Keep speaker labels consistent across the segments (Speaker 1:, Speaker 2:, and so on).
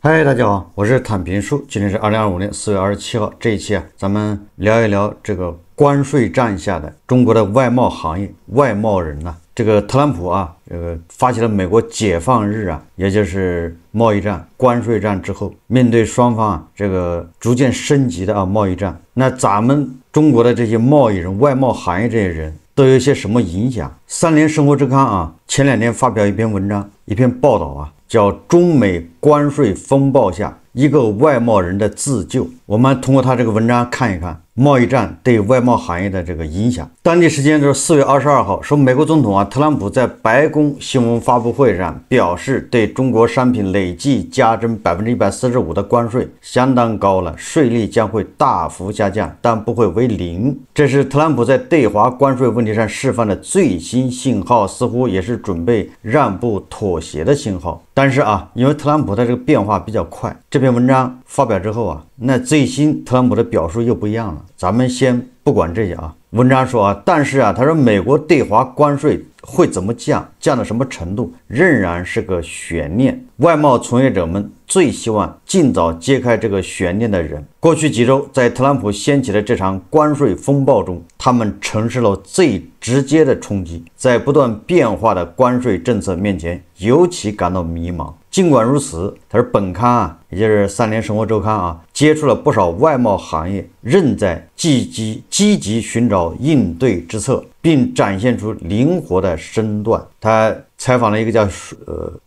Speaker 1: 嗨，大家好，我是坦平叔，今天是2025年4月27号。这一期咱们聊一聊这个关税战下的中国的外贸行业、外贸人这个特朗普发起了美国解放日也就是贸易战、关税战之后，面对双方这个逐渐升级的贸易战，那咱们中国的这些贸易人、外贸行业这些人都有一些什么影响？三联生活周刊前2天发表一篇文章、一篇报道叫中美关税风暴下一个外贸人的自救。我们通过他这个文章看一看贸易战对外贸行业的这个影响。当地时间就是4月22号，说美国总统特朗普在白宫新闻发布会上表示，对中国商品累计加征145%的关税相当高了，税率将会大幅下降，但不会为零。这是特朗普在对华关税问题上释放的最新信号，似乎也是准备让步妥协的信号。但是因为特朗普的这个变化比较快，这篇文章发表之后那最新特朗普的表述又不一样了。咱们先不管这些文章说但是他说美国对华关税会怎么降到什么程度，仍然是个悬念。外贸从业者们最希望尽早揭开这个悬念的人。过去几周，在特朗普掀起的这场关税风暴中，他们承受了最直接的冲击，在不断变化的关税政策面前，尤其感到迷茫。尽管如此，他说本刊也就是三联生活周刊接触了不少外贸行业，仍在积极寻找应对之策，并展现出灵活的身段。他采访了一个叫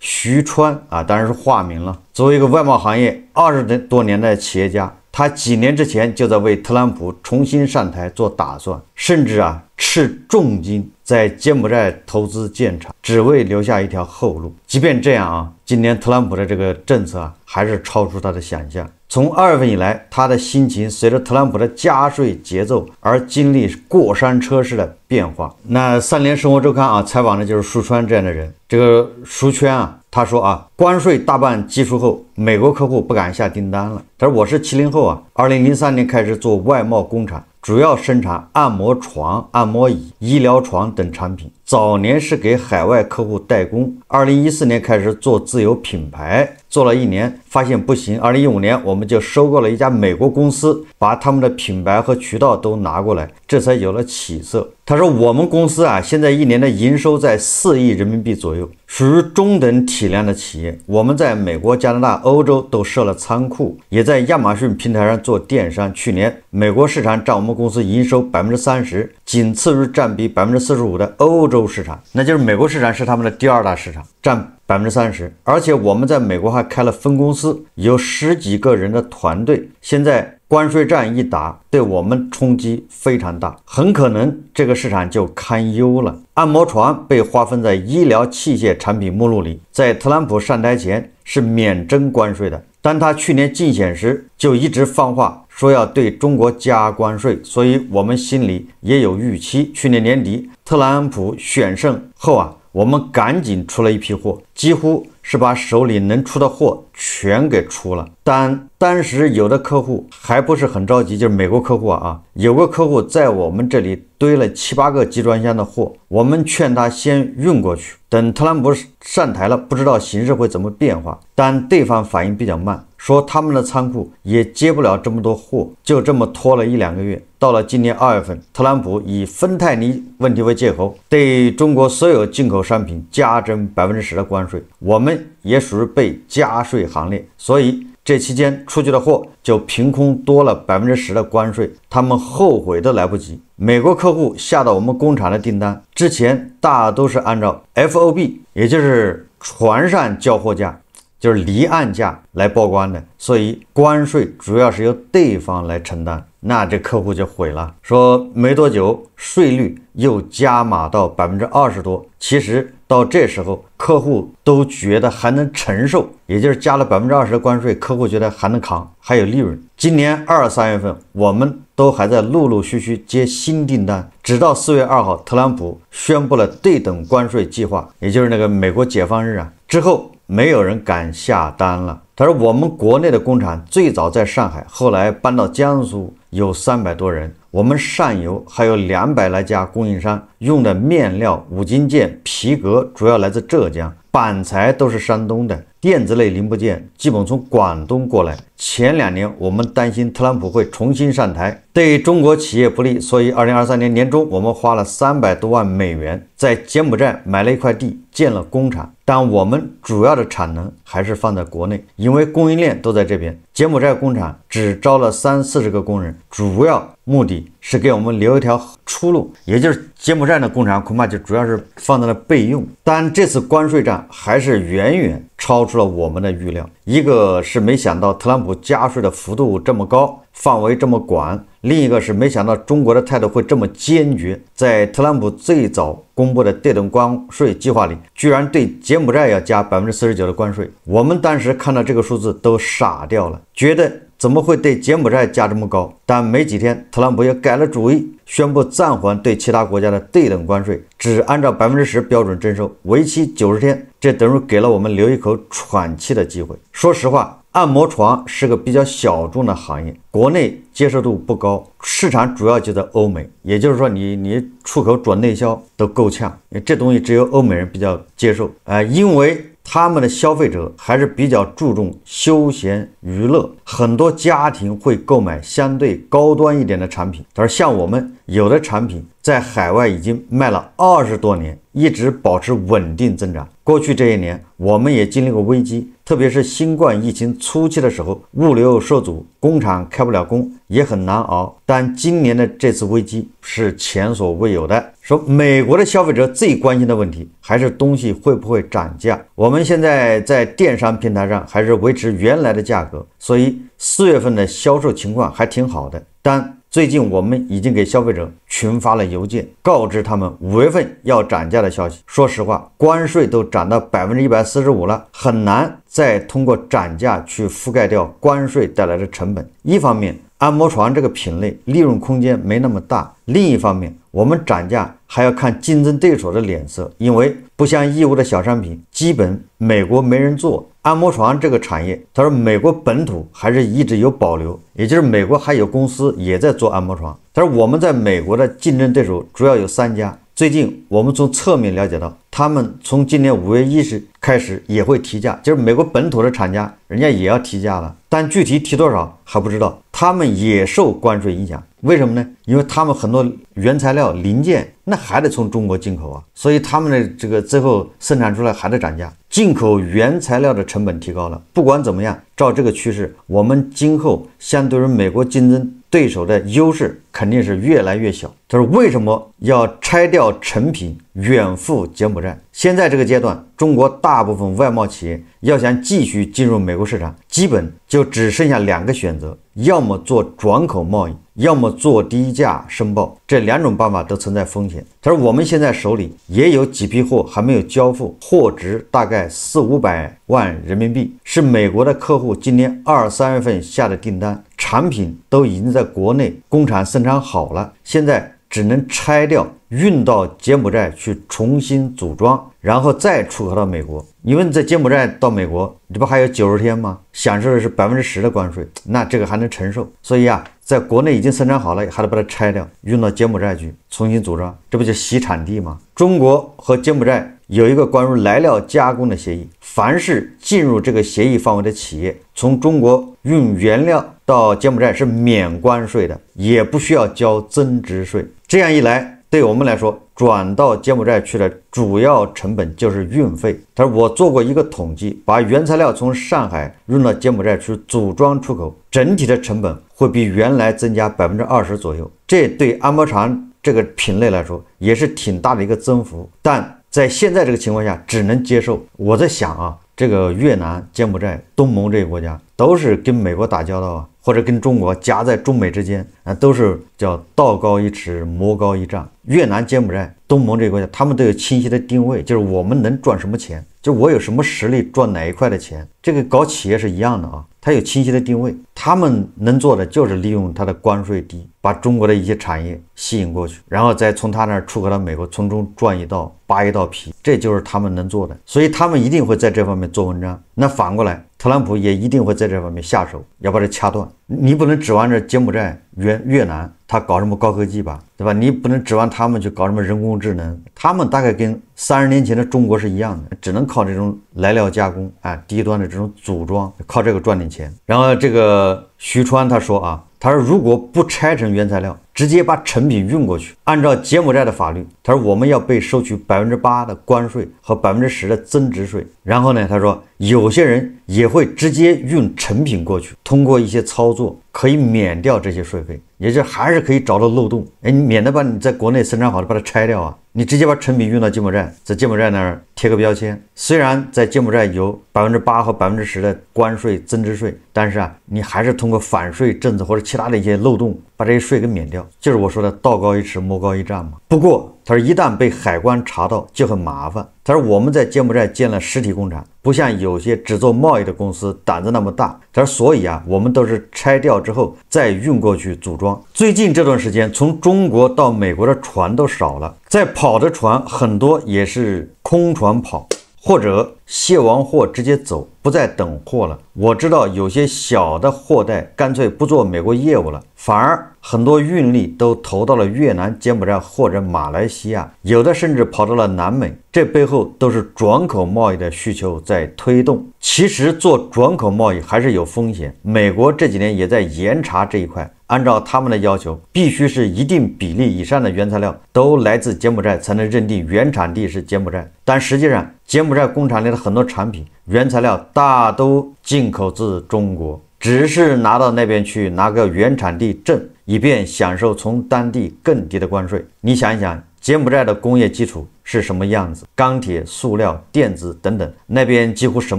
Speaker 1: 徐川当然是化名了。作为一个外贸行业20多年的企业家，他几年之前就在为特朗普重新上台做打算，甚至斥重金在柬埔寨投资建厂，只为留下一条后路。即便这样今年特朗普的这个政策还是超出他的想象。从2月份以来，他的心情随着特朗普的加税节奏而经历过山车式的变化。那三联生活周刊采访的就是舒川这样的人。这个舒川他说关税大半结束后，美国客户不敢下订单了。他说我是70后2003年开始做外贸工厂，主要生产按摩床、按摩椅、医疗床等产品，早年是给海外客户代工。2014年开始做自有品牌，做了1年发现不行，2015年我们就收购了一家美国公司，把他们的品牌和渠道都拿过来，这才有了起色。他说我们公司现在1年的营收在4亿人民币左右，属于中等体量的企业。我们在美国、加拿大、欧洲都设了仓库，也在亚马逊平台上做电商。去年美国市场占我们公司营收30%，仅次于占比45%的欧洲市场，那就是美国市场是他们的第2大市场，占30%。而且我们在美国还开了分公司，有10几个人的团队。现在关税战一打，对我们冲击非常大，很可能这个市场就堪忧了。按摩床被划分在医疗器械产品目录里，在特朗普上台前是免征关税的，但他去年竞选时就一直放话说要对中国加关税，所以我们心里也有预期。去年年底特朗普选胜后我们赶紧出了一批货，几乎是把手里能出的货全给出了。但当时有的客户还不是很着急，就是美国客户有个客户在我们这里堆了7、8个集装箱的货，我们劝他先运过去，等特朗普上台了，不知道形势会怎么变化。但对方反应比较慢，说他们的仓库也接不了这么多货，就这么拖了1、2个月。到了今年2月份，特朗普以芬太尼问题为借口，对中国所有进口商品加征10%的关税，我们也属于被加税行列，所以这期间出去的货就凭空多了10%的关税，他们后悔都来不及。美国客户下到我们工厂的订单之前大都是按照 FOB， 也就是船上交货价，就是离岸价来报关的，所以关税主要是由对方来承担。那这客户就毁了，说没多久税率又加码到20%多，其实到这时候客户都觉得还能承受，也就是加了20%的关税，客户觉得还能扛，还有利润。今年2、3月份我们都还在陆陆续续接新订单，直到4月2号特朗普宣布了对等关税计划，也就是那个美国解放日之后没有人敢下单了。他说我们国内的工厂最早在上海，后来搬到江苏，有300多人。我们上游还有200来家供应商，用的面料、五金件、皮革主要来自浙江。板材都是山东的，电子类零部件基本从广东过来。前2年我们担心特朗普会重新上台，对中国企业不利，所以2023年年中我们花了300多万美元在柬埔寨买了一块地，建了工厂。但我们主要的产能还是放在国内，因为供应链都在这边。柬埔寨工厂只招了30-40个工人，主要目的是给我们留一条出路，也就是柬埔寨的工厂恐怕就主要是放在了备用。但这次关税战还是远远超出了我们的预料，一个是没想到特朗普加税的幅度这么高，范围这么广，另一个是没想到中国的态度会这么坚决。在特朗普最早公布的对等关税计划里，居然对柬埔寨要加49%的关税。我们当时看到这个数字都傻掉了，觉得怎么会对柬埔寨加这么高？但没几天，特朗普又改了主意，宣布暂缓对其他国家的对等关税，只按照10%标准征收，为期90天。这等于给了我们留一口喘气的机会。说实话，按摩床是个比较小众的行业，国内接受度不高，市场主要就在欧美，也就是说你出口转内销都够呛，这东西只有欧美人比较接受因为他们的消费者还是比较注重休闲娱乐，很多家庭会购买相对高端一点的产品。但是像我们有的产品在海外已经卖了20多年，一直保持稳定增长。过去这一年我们也经历过危机，特别是新冠疫情初期的时候，物流受阻，工厂开不了工，也很难熬。但今年的这次危机是前所未有的。说美国的消费者最关心的问题还是东西会不会涨价。我们现在在电商平台上还是维持原来的价格，所以4月份的销售情况还挺好的。但最近我们已经给消费者群发了邮件，告知他们5月份要涨价的消息。说实话，关税都涨到145%了，很难再通过涨价去覆盖掉关税带来的成本。一方面，按摩床这个品类利润空间没那么大，另一方面，我们涨价还要看竞争对手的脸色，因为不像义乌的小商品，基本美国没人做。按摩床这个产业，他说美国本土还是一直有保留，也就是美国还有公司也在做按摩床。但是我们在美国的竞争对手主要有3家。最近我们从侧面了解到，他们从今年5月1日开始也会提价，就是美国本土的厂家人家也要提价了，但具体提多少还不知道。他们也受关税影响，为什么呢？因为他们很多原材料零件那还得从中国进口啊，所以他们的这个最后生产出来还得涨价，进口原材料的成本提高了。不管怎么样，照这个趋势，我们今后相对于美国竞争对手的优势肯定是越来越小。他说为什么要拆掉成品远赴柬埔寨？现在这个阶段，中国大部分外贸企业要想继续进入美国市场，基本就只剩下2个选择，要么做转口贸易，要么做低价申报。这2种办法都存在风险。他说我们现在手里也有几批货还没有交付，货值大概400-500万人民币，是美国的客户今年2、3月份下的订单，产品都已经在国内工厂生产好了，现在只能拆掉，运到柬埔寨去重新组装，然后再出口到美国。因为你在柬埔寨到美国，这不还有90天吗？享受的是10%的关税，那这个还能承受。所以在国内已经生产好了，还得把它拆掉，运到柬埔寨去重新组装，这不就洗产地吗？中国和柬埔寨有一个关于来料加工的协议，凡是进入这个协议范围的企业，从中国运原料到柬埔寨是免关税的，也不需要交增值税。这样一来，对我们来说，转到柬埔寨去的主要成本就是运费。他说我做过一个统计，把原材料从上海运到柬埔寨去组装出口，整体的成本会比原来增加20%左右。这对按摩床这个品类来说也是挺大的一个增幅，但在现在这个情况下只能接受。我在想这个越南、柬埔寨、东盟这些国家都是跟美国打交道或者跟中国夹在中美之间都是叫道高一尺魔高一丈。越南、柬埔寨、东盟这些国家，他们都有清晰的定位，就是我们能赚什么钱，就我有什么实力赚哪一块的钱。这个搞企业是一样的它有清晰的定位，他们能做的就是利用它的关税低，把中国的一些产业吸引过去，然后再从他那儿出口到美国，从中赚一道扒一道皮，这就是他们能做的。所以他们一定会在这方面做文章。那反过来，特朗普也一定会在这方面下手，要把它掐断。你不能指望着柬埔寨、越南他搞什么高科技吧，对吧？你不能指望他们去搞什么人工智能，他们大概跟30年前的中国是一样的，只能靠这种来料加工低端的这种组装，靠这个赚点钱。然后这个徐川他说他说如果不拆成原材料，直接把成品运过去，按照柬埔寨的法律，他说我们要被收取8%的关税和10%的增值税。然后呢，他说有些人也会直接运成品过去，通过一些操作可以免掉这些税费，也就还是可以找到漏洞，你免得把你在国内生产好的把它拆掉你直接把成品运到柬埔寨，在柬埔寨那儿贴个标签。虽然在柬埔寨有8%和10%的关税增值税，但是你还是通过反税政策或者其他的一些漏洞把这些税给免掉，就是我说的道高一尺魔高一丈嘛。不过他说一旦被海关查到就很麻烦。他说我们在柬埔寨建了实体工厂，不像有些只做贸易的公司胆子那么大。他说所以我们都是拆掉之后再运过去组装。最近这段时间从中国到美国的船都少了，在跑的船很多也是空船跑，或者卸完货直接走，不再等货了。我知道有些小的货代干脆不做美国业务了，反而很多运力都投到了越南、柬埔寨或者马来西亚，有的甚至跑到了南美。这背后都是转口贸易的需求在推动。其实做转口贸易还是有风险，美国这几年也在严查这一块。按照他们的要求，必须是一定比例以上的原材料都来自柬埔寨才能认定原产地是柬埔寨。但实际上柬埔寨工厂里的很多产品原材料大都进口自中国，只是拿到那边去拿个原产地证，以便享受从当地更低的关税。你想一想，柬埔寨的工业基础是什么样子？钢铁、塑料、电子等等，那边几乎什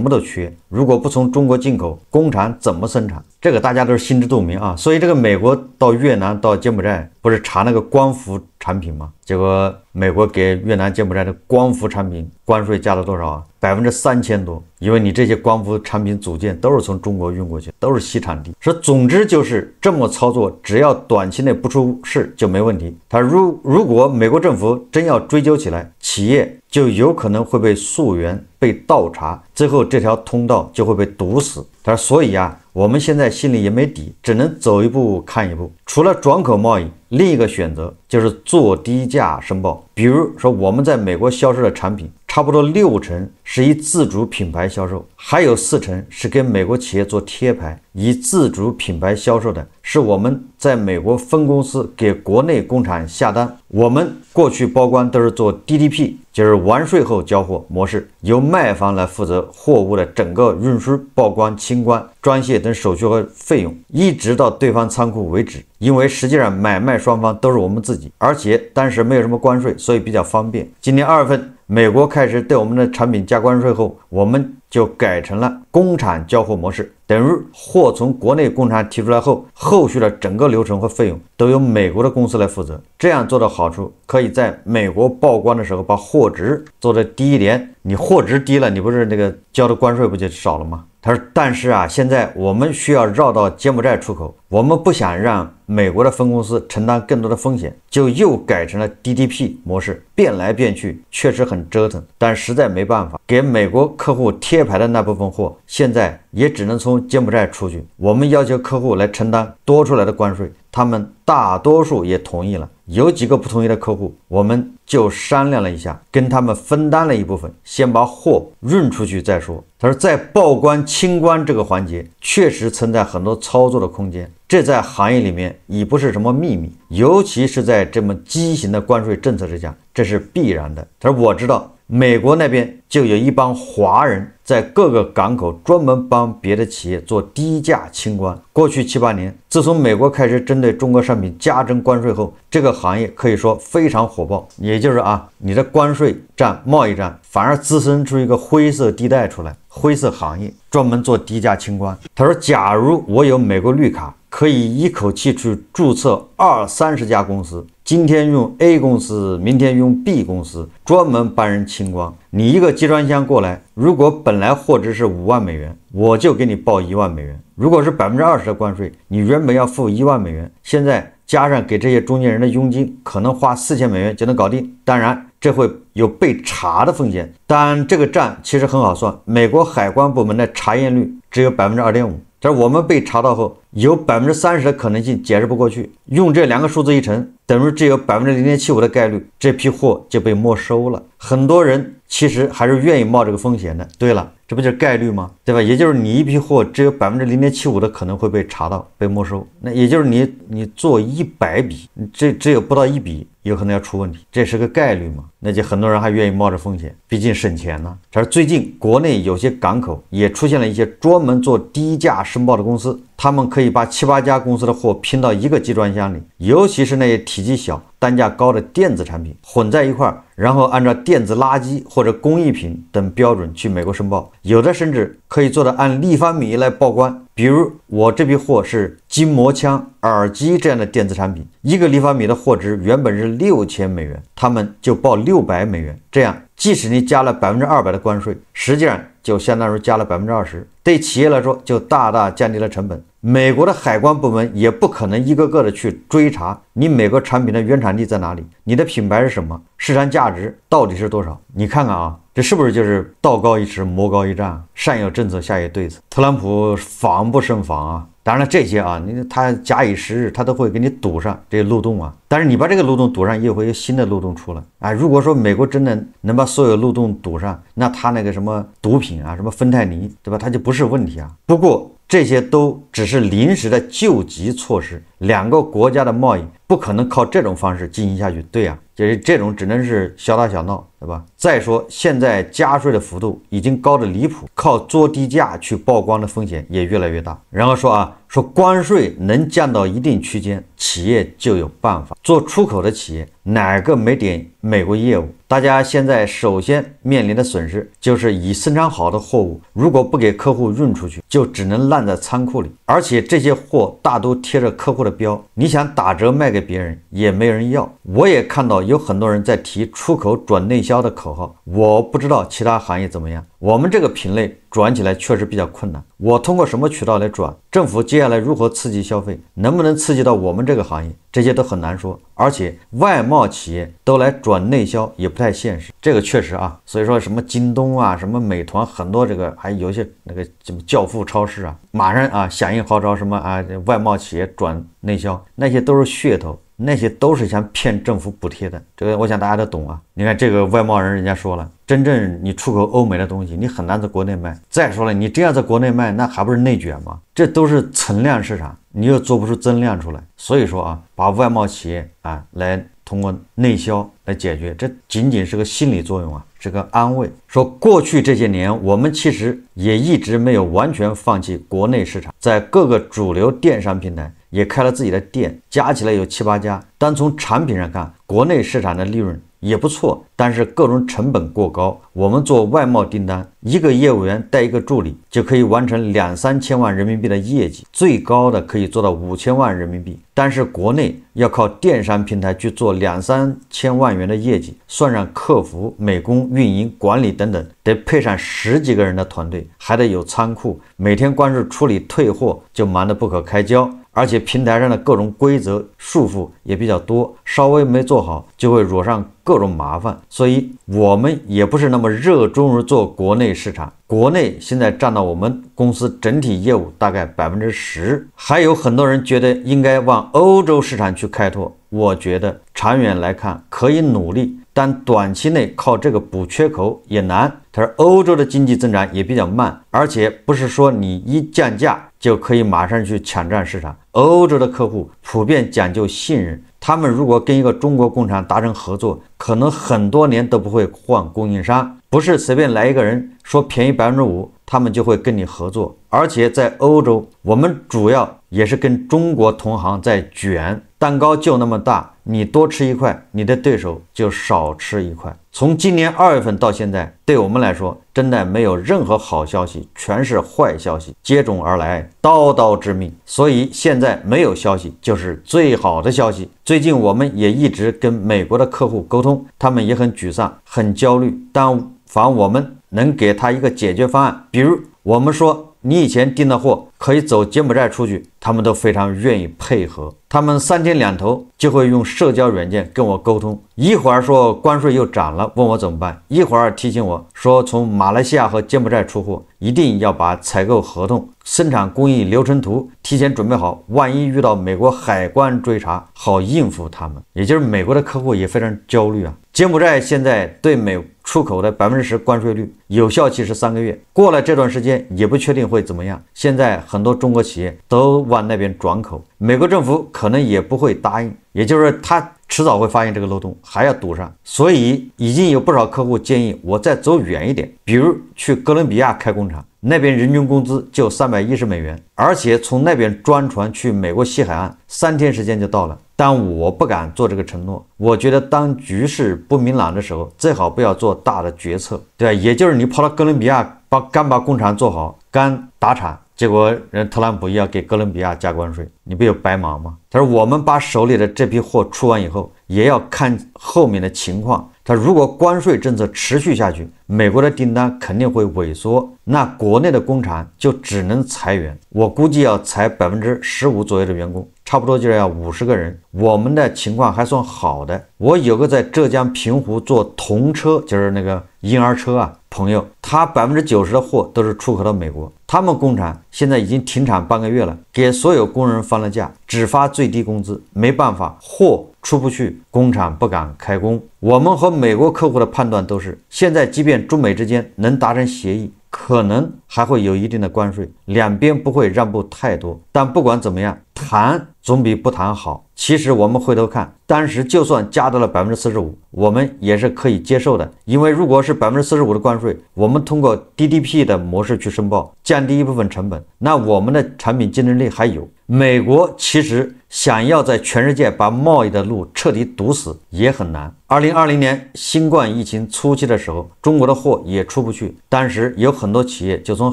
Speaker 1: 么都缺。如果不从中国进口，工厂怎么生产？这个大家都是心知肚明所以这个美国到越南到柬埔寨不是查那个光伏产品吗？结果美国给越南、柬埔寨的光伏产品关税加了多少？3000多，因为你这些光伏产品组件都是从中国运过去，都是西产地。说总之就是这么操作，只要短期内不出事就没问题。他如果美国政府真要追究起来，企业就有可能会被溯源、被倒查，最后这条通道就会被堵死。他说所以我们现在心里也没底，只能走一步看一步。除了转口贸易，另一个选择就是做低价申报。比如说我们在美国销售的产品，差不多60%是以自主品牌销售，还有40%是给美国企业做贴牌。以自主品牌销售的是我们在美国分公司给国内工厂下单，我们过去报关都是做 DDP， 就是完税后交货模式，由卖方来负责货物的整个运输、报关、清关、装卸等手续和费用，一直到对方仓库为止。因为实际上买卖双方都是我们自己，而且当时没有什么关税，所以比较方便。今年2月份美国开始对我们的产品加关税后，我们就改成了工厂交货模式，等于货从国内工厂提出来后，后续的整个流程和费用都由美国的公司来负责。这样做的好处，可以在美国报关的时候把货值做得低一点，你货值低了，你不是那个交的关税不就少了吗？他说但是现在我们需要绕到柬埔寨出口，我们不想让美国的分公司承担更多的风险，就又改成了 DDP 模式，变来变去确实很折腾，但实在没办法，给美国客户贴牌的那部分货现在也只能从柬埔寨出去，我们要求客户来承担多出来的关税，他们大多数也同意了。有几个不同意的客户，我们就商量了一下，跟他们分担了一部分，先把货运出去再说。他说在报关清关这个环节确实存在很多操作的空间，这在行业里面已不是什么秘密，尤其是在这么畸形的关税政策之下，这是必然的。他说我知道美国那边就有一帮华人在各个港口专门帮别的企业做低价清关。过去7、8年，自从美国开始针对中国商品加征关税后，这个行业可以说非常火爆。也就是你的关税战、贸易战反而滋生出一个灰色地带出来，灰色行业专门做低价清关。他说假如我有美国绿卡，可以一口气去注册20-30家公司，今天用 A 公司，明天用 B 公司，专门帮人清关。你一个集装箱过来，如果本来货值是5万美元，我就给你报1万美元。如果是20%的关税，你原本要付1万美元，现在加上给这些中间人的佣金，可能花4000美元就能搞定。当然这会有被查的风险，但这个账其实很好算，美国海关部门的查验率只有 2.5%。但是我们被查到后，有30%的可能性解释不过去，用这2个数字一乘，等于只有0.75%的概率，这批货就被没收了。很多人其实还是愿意冒这个风险的。对了，这不就是概率吗？对吧？也就是你一批货只有0.75%的可能会被查到、被没收，那也就是你做100笔，这只有不到1笔有可能要出问题，这是个概率嘛？那就很多人还愿意冒着风险，毕竟省钱呢。而最近国内有些港口也出现了一些专门做低价申报的公司，他们可以把7、8家公司的货拼到一个集装箱里，尤其是那些体积小、单价高的电子产品混在一块儿，然后按照电子垃圾或者工艺品等标准去美国申报，有的甚至可以做到按立方米来报关。比如我这批货是筋膜枪、耳机这样的电子产品，一个立方米的货值原本是$6000，他们就报$600，这样即使你加了200%的关税，实际上就相当于加了20%，对企业来说就大大降低了成本。美国的海关部门也不可能一个个的去追查你美国产品的原产地在哪里，你的品牌是什么，市场价值到底是多少。你看看啊，这是不是就是道高一尺，魔高一丈，上有政策，下有对策？特朗普防不胜防啊！当然了，这些啊，他假以时日，他都会给你堵上这些漏洞啊。但是你把这个漏洞堵上，又会有新的漏洞出来啊。如果说美国真的能把所有漏洞堵上，那他那个什么毒品啊，什么芬太尼，对吧？它就不是问题啊。不过这些都只是临时的救急措施，两个国家的贸易不可能靠这种方式进行下去。对啊，就是这种只能是小打小闹，对吧？再说现在加税的幅度已经高得离谱，靠做低价去曝光的风险也越来越大。然后说关税能降到一定区间，企业就有办法。做出口的企业哪个没点美国业务？大家现在首先面临的损失就是已生产好的货物，如果不给客户运出去，就只能烂在仓库里，而且这些货大都贴着客户的标，你想打折卖给别人也没人要。我也看到有很多人在提出口转内销的口号，我不知道其他行业怎么样，我们这个品类转起来确实比较困难。我通过什么渠道来转？政府接下来如何刺激消费？能不能刺激到我们这个行业？这些都很难说。而且外贸企业都来转内销也不太现实，这个确实啊。所以说什么京东啊，什么美团，很多这个还有一些那个什么教父超市啊，马上啊响应号召，什么啊外贸企业转内销，那些都是噱头。那些都是想骗政府补贴的，这个我想大家都懂啊。你看这个外贸人家说了，真正你出口欧美的东西，你很难在国内卖。再说了，你这样在国内卖，那还不是内卷吗？这都是存量市场，你又做不出增量出来。所以说啊，把外贸企业啊来通过内销来解决，这仅仅是个心理作用啊，是个安慰。说过去这些年，我们其实也一直没有完全放弃国内市场，在各个主流电商平台也开了自己的店，加起来有7、8家。单从产品上看，国内市场的利润也不错，但是各种成本过高。我们做外贸订单，一个业务员带一个助理就可以完成2、3千万人民币的业绩，最高的可以做到5千万人民币。但是国内要靠电商平台去做2、3千万元的业绩，算上客服、美工、运营、管理等等，得配上10几个人的团队，还得有仓库，每天光是处理退货就忙得不可开交。而且平台上的各种规则束缚也比较多，稍微没做好就会惹上各种麻烦。所以我们也不是那么热衷于做国内市场，国内现在占到我们公司整体业务大概10%。还有很多人觉得应该往欧洲市场去开拓，我觉得长远来看可以努力，但短期内靠这个补缺口也难。他说欧洲的经济增长也比较慢，而且不是说你一降价就可以马上去抢占市场。欧洲的客户普遍讲究信任，他们如果跟一个中国工厂达成合作，可能很多年都不会换供应商，不是随便来一个人说便宜5%，他们就会跟你合作。而且在欧洲，我们主要也是跟中国同行在卷，蛋糕就那么大，你多吃一块，你的对手就少吃一块。从今年2月份到现在，对我们来说真的没有任何好消息，全是坏消息接踵而来，刀刀致命。所以现在没有消息就是最好的消息。最近我们也一直跟美国的客户沟通，他们也很沮丧很焦虑，但凡我们能给他一个解决方案，比如我们说你以前订的货可以走柬埔寨出去，他们都非常愿意配合。他们3天2头就会用社交软件跟我沟通，一会儿说关税又涨了，问我怎么办；一会儿提醒我说从马来西亚和柬埔寨出货，一定要把采购合同、生产工艺流程图提前准备好，万一遇到美国海关追查，好应付他们。也就是美国的客户也非常焦虑啊。柬埔寨现在对美出口的10%关税率，有效期是3个月，过了这段时间也不确定会怎么样。现在很多中国企业都往那边转口，美国政府可能也不会答应，也就是他迟早会发现这个漏洞，还要堵上。所以已经有不少客户建议我再走远一点，比如去哥伦比亚开工厂，那边人均工资就$310，而且从那边专船去美国西海岸3天时间就到了。但我不敢做这个承诺，我觉得当局势不明朗的时候，最好不要做大的决策，对吧？也就是你跑到哥伦比亚刚把工厂做好，刚打产，结果人特朗普要给哥伦比亚加关税，你不有白忙吗？他说我们把手里的这批货出完以后，也要看后面的情况。他如果关税政策持续下去，美国的订单肯定会萎缩，那国内的工厂就只能裁员。我估计要裁15%左右的员工，差不多就是要50个人。我们的情况还算好的，我有个在浙江平湖做童车，就是那个婴儿车啊，朋友，他90%的货都是出口到美国，他们工厂现在已经停产半个月了，给所有工人放了假，只发最低工资，没办法，货出不去，工厂不敢开工。我们和美国客户的判断都是，现在即便中美之间能达成协议，可能还会有一定的关税，两边不会让步太多，但不管怎么样，谈总比不谈好。其实我们回头看，当时就算加到了45%，我们也是可以接受的，因为如果是45%的关税，我们通过 DDP 的模式去申报，降低一部分成本，那我们的产品竞争力还有。美国其实想要在全世界把贸易的路彻底堵死也很难。2020年新冠疫情初期的时候，中国的货也出不去，当时有很多企业就从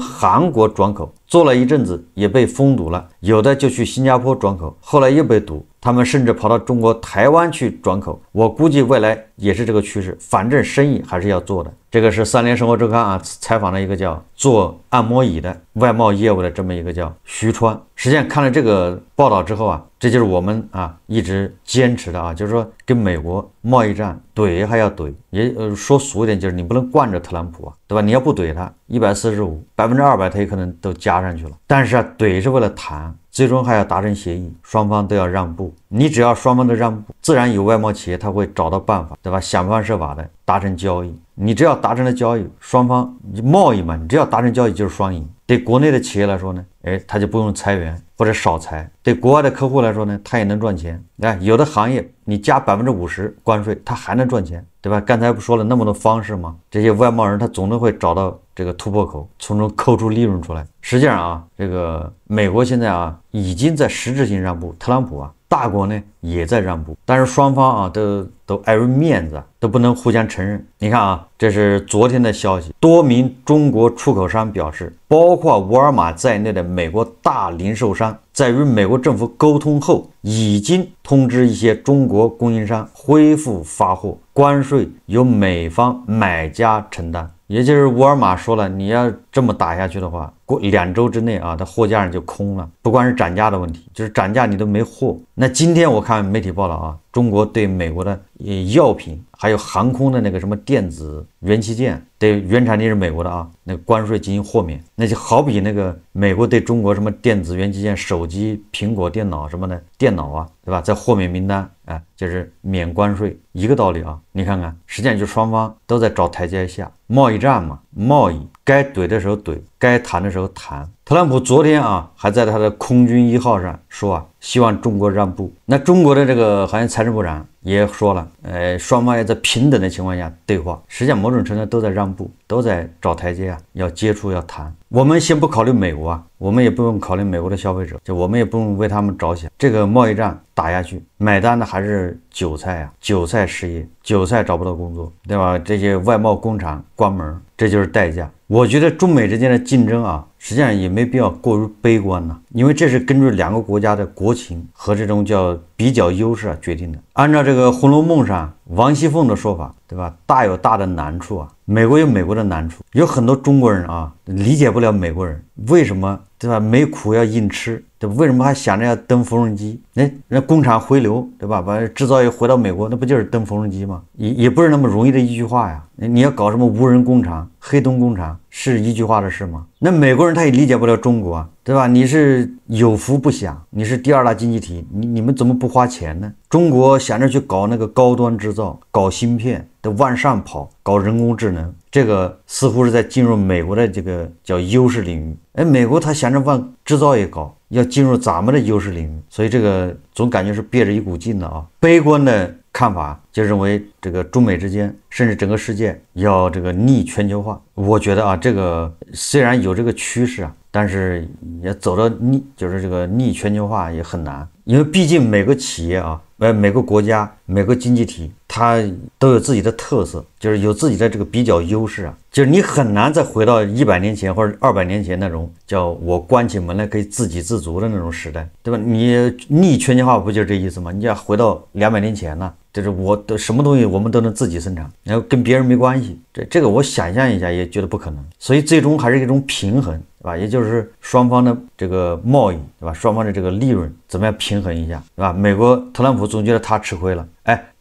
Speaker 1: 韩国转口，做了一阵子也被封堵了，有的就去新加坡转口，后来又被堵，他们甚至跑到中国台湾去转口。我估计未来也是这个趋势，反正生意还是要做的。这个是三联生活周刊啊采访了一个叫做按摩椅的外贸业务的这么一个叫徐川。实际上看了这个报道之后啊，这就是我们一直坚持的啊，就是说跟美国贸易战怼还要怼，也说俗一点就是你不能惯着特朗普啊，对吧？你要不怼他145%200%他也可能都加上去了，但是怼是为了谈，最终还要达成协议，双方都要让步。你只要双方都让步，自然有外贸企业他会找到办法，对吧？想方设法的达成交易。你只要达成了交易，双方贸易嘛，你只要达成交易就是双赢。对国内的企业来说呢，他就不用裁员或者少裁；对国外的客户来说呢，他也能赚钱。有的行业你加50%关税，他还能赚钱，对吧？刚才不说了那么多方式吗？这些外贸人他总都会找到这个突破口，从中抠出利润出来。实际上这个美国现在已经在实质性让步，特朗普大国呢也在让步，但是双方都碍于面子，都不能互相承认。你看这是昨天的消息，多名中国出口商表示，包括沃尔玛在内的美国大零售商在与美国政府沟通后，已经通知一些中国供应商恢复发货，关税由美方买家承担。也就是沃尔玛说了，你要这么打下去的话，过2周之内它货架上就空了。不光是涨价的问题，就是涨价你都没货。那今天我看媒体报道中国对美国的药品还有航空的那个什么电子元器件，对原产地是美国的那个关税进行豁免，那就好比那个美国对中国什么电子元器件、手机、苹果电脑什么的电脑对吧，在豁免名单就是免关税，一个道理你看看，实际上就双方都在找台阶下，贸易战嘛，贸易该怼的时候怼，该谈的时候谈。特朗普昨天还在他的空军1号上说希望中国让步。那中国的这个好像财政部长也说了，双方也在平等的情况下对话，实际上某种程度都在让步，都在找台阶要接触要谈。我们先不考虑美国我们也不用考虑美国的消费者，就我们也不用为他们着想。这个贸易战打下去，买单的还是韭菜韭菜失业，韭菜找不到工作，对吧？这些外贸工厂关门，这就是代价。我觉得中美之间的竞争实际上也没必要过于悲观因为这是根据2个国家的国情和这种叫比较优势决定的。按照这个《红楼梦》上王熙凤的说法，对吧？大有大的难处美国有美国的难处，有很多中国人啊理解不了美国人为什么，对吧？没苦要硬吃，对吧？为什么还想着要登缝纫机？那工厂回流，对吧？把制造业回到美国，那不就是登缝纫机吗？也不是那么容易的一句话呀。你要搞什么无人工厂、黑洞工厂，是一句话的事吗？那美国人他也理解不了中国啊，对吧？你是有福不享，你是第二大经济体，你们怎么不花钱呢？中国想着去搞那个高端制造，搞芯片的往上跑，搞人工智能，这个似乎是在进入美国的这个叫优势领域。美国他想着往制造业搞，要进入咱们的优势领域，所以这个总感觉是憋着一股劲的啊。悲观的看法就认为这个中美之间，甚至整个世界要这个逆全球化。我觉得啊，这个虽然有这个趋势啊，但是也走到就是这个逆全球化也很难，因为毕竟每个企业啊，每个国家、每个经济体，它都有自己的特色，就是有自己的这个比较优势啊，就是你很难再回到100年前或者200年前那种叫我关起门来可以自给自足的那种时代，对吧？你逆全球化不就是这意思吗？你要回到200年前呢？就是我的什么东西我们都能自己生产，然后跟别人没关系，这个我想象一下也觉得不可能，所以最终还是一种平衡，对吧？也就是双方的这个贸易，对吧？双方的这个利润怎么样平衡一下，对吧？美国特朗普总觉得他吃亏了，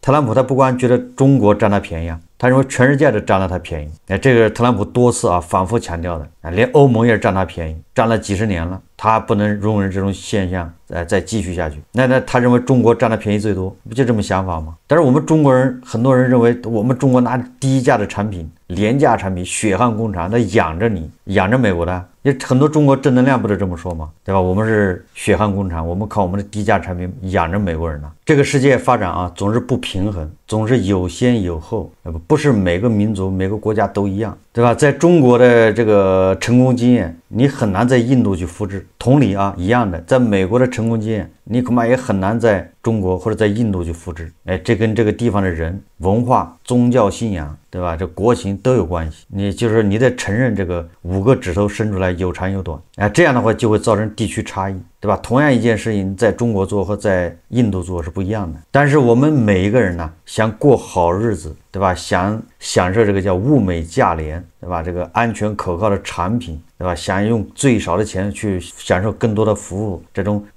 Speaker 1: 特朗普他不光觉得中国占他便宜啊，他认为全世界都占了他便宜。这个特朗普多次啊反复强调的，连欧盟也是占他便宜，占了几十年了，他不能容忍这种现象再继续下去。那他认为中国占他便宜最多，不就这么想法吗？但是我们中国人，很多人认为我们中国拿低价的产品、廉价产品、血汗工厂，那养着你，养着美国的。也很多中国正能量不都这么说吗？对吧？我们是血汗工厂，我们靠我们的低价产品养着美国人呢。这个世界发展啊，总是不平衡，总是有先有后，不是每个民族、每个国家都一样，对吧？在中国的这个成功经验，你很难在印度去复制。同理啊，一样的，在美国的成功经验，你恐怕也很难在中国或者在印度去复制。这跟这个地方的人、文化、宗教信仰，对吧？这国情都有关系。你得承认这个5个指头伸出来有长有短，这样的话就会造成地区差异，对吧？同样一件事情在中国做和在印度做是不一样的。但是我们每一个人呢，想过好日子，对吧？想享受这个叫物美价廉，对吧？这个安全可靠的产品，对吧？想用最少的钱去享受更多的服务，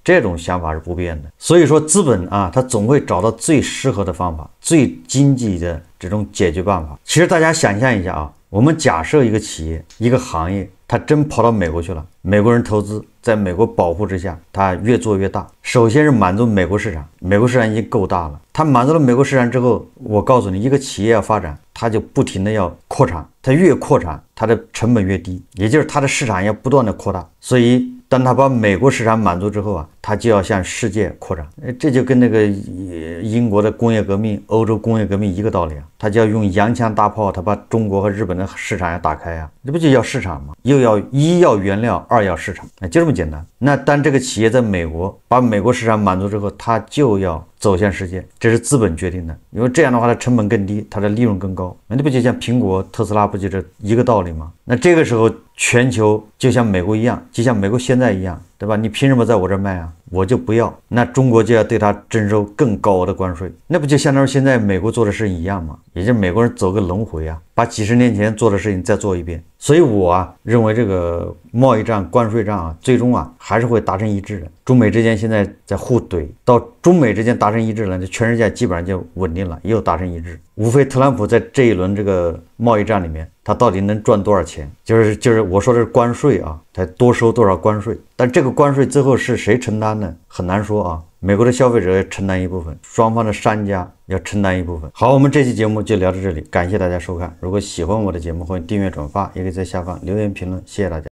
Speaker 1: 这种想法是不变的。所以说资本啊，它总会找到最适合的方法，最经济的这种解决办法。其实大家想象一下啊，我们假设一个企业、一个行业，它真跑到美国去了，美国人投资，在美国保护之下，它越做越大。首先是满足美国市场，美国市场已经够大了，它满足了美国市场之后，我告诉你，一个企业要发展，它就不停的要扩产，它越扩产，它的成本越低，也就是它的市场要不断的扩大。所以当他把美国市场满足之后啊，他就要向世界扩展。这就跟那个英国的工业革命、欧洲工业革命一个道理啊，他就要用洋枪大炮，他把中国和日本的市场要打开啊，这不就要市场吗？一要原料，二要市场，就这么简单。那当这个企业在美国把美国市场满足之后，他就要走向世界，这是资本决定的，因为这样的话它成本更低，它的利润更高。那不就像苹果、特斯拉不就这一个道理吗？那这个时候全球就像美国一样，就像美国现在一样，对吧？你凭什么在我这卖啊？我就不要，那中国就要对它征收更高额的关税，那不就相当于现在美国做的事情一样吗？也就是美国人走个轮回啊，把几十年前做的事情再做一遍。所以我认为这个贸易战、关税战最终还是会达成一致的。中美之间现在在互怼，到中美之间达成一致了，这全世界基本上就稳定了，又达成一致。无非特朗普在这一轮这个贸易战里面，他到底能赚多少钱？就是我说的是关税他多收多少关税？但这个关税最后是谁承担呢？很难说美国的消费者要承担一部分，双方的商家要承担一部分。好，我们这期节目就聊到这里，感谢大家收看。如果喜欢我的节目，欢迎订阅转发，也可以在下方留言评论，谢谢大家。